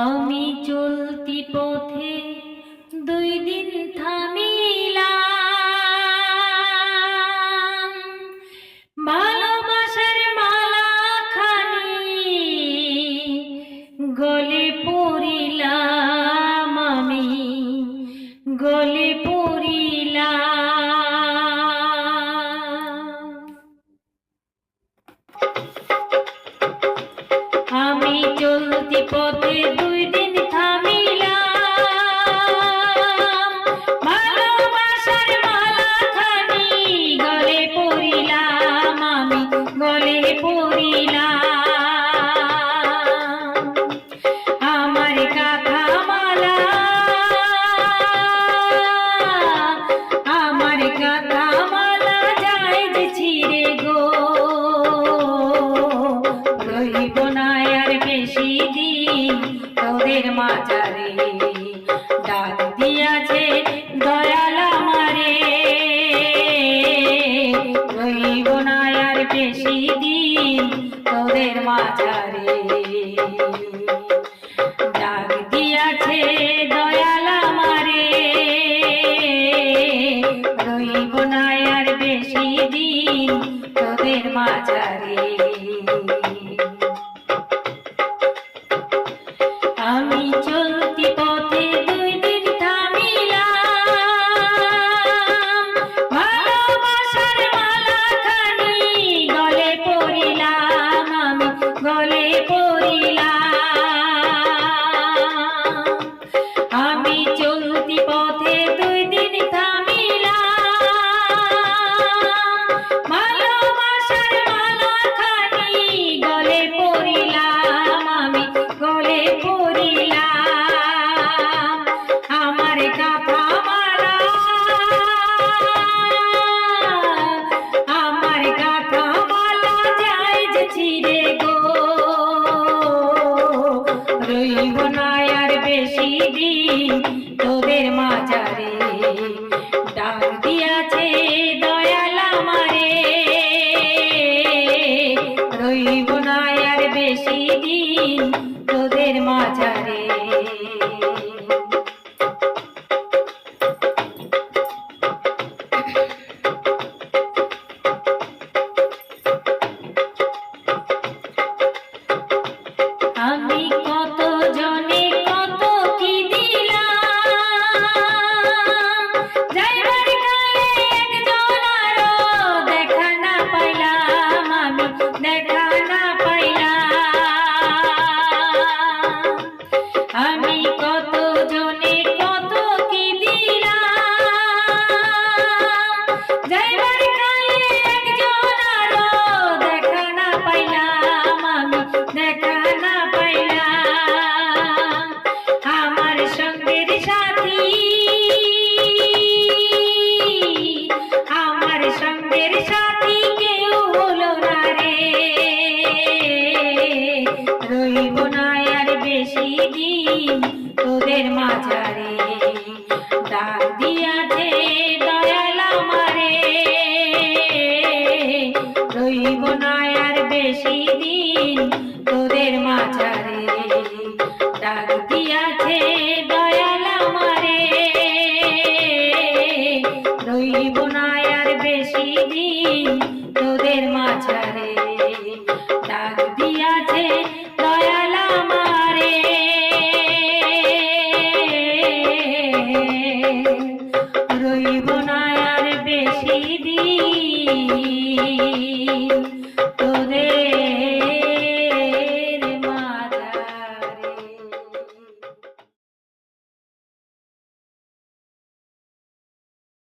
আমি চলতি পথে দুই দিন থামিলাম, ভালোবাসার মালা খানি গলে পড়িলাম, আমি গলে পড়িলাম। আমি চলতি পথে দুই দিন থামিলাম, ভালোবাসার মালা খানি গলে পড়িলাম, আমি গলে পড়িলাম। আমার কাঁথা মালা, আমার কাঁথা মালা যায় যে ছিঁড়ে গো, রইব না আর বেশি দিন তোদের মাঝারে। ডাক দিয়াছে দয়াল আমারে, রইব না আর বেশি দিন তোদের মাঝারে। ডাক দিয়াছে দয়াল আমারে, রইব না আর বেশি দিন তোদের মাঝারে। আমি চলতি পথে দুই দিন থামিলাম, ভালোবাসার মালা খানি গলে পড়িলাম, আমি গলে পড়িলাম। আমি চলতি পথে দুই দিন থামিলাম, ভালোবাসার মালা খানি গলে পড়িলাম, আমি গলে পড়িলাম। আমার কাঁথা মালা, আমার কাঁথা মালা যায় যে ছিঁড়ে গো, রইব না আর বেশি দিন তোদের মাঝারে। ডাক দিয়াছে দয়াল আমারে, রইব না আর বেশি দিন তোদের মাঝারে। আমি কত জনে কত কি দিলাম, যাইবার কালে একজন আরো দেখা না পাইলাম, আমি দেখা না পাইলাম। আমি কত জনে কত কি দিলাম, যাইবার কালে একজন আরো দেখা না পাইলাম, আমি দেখা না পাইলাম। আমার সঙ্গের সাথী, আমার সঙ্গের সাথী কেউ হলো না রে, রইব না আর বেশি দিন তোদের মাঝারে। ডাক দিয়াছে দয়াল আমারে, রইব না আর বেশি দিন তোদের মাঝারে। ডাক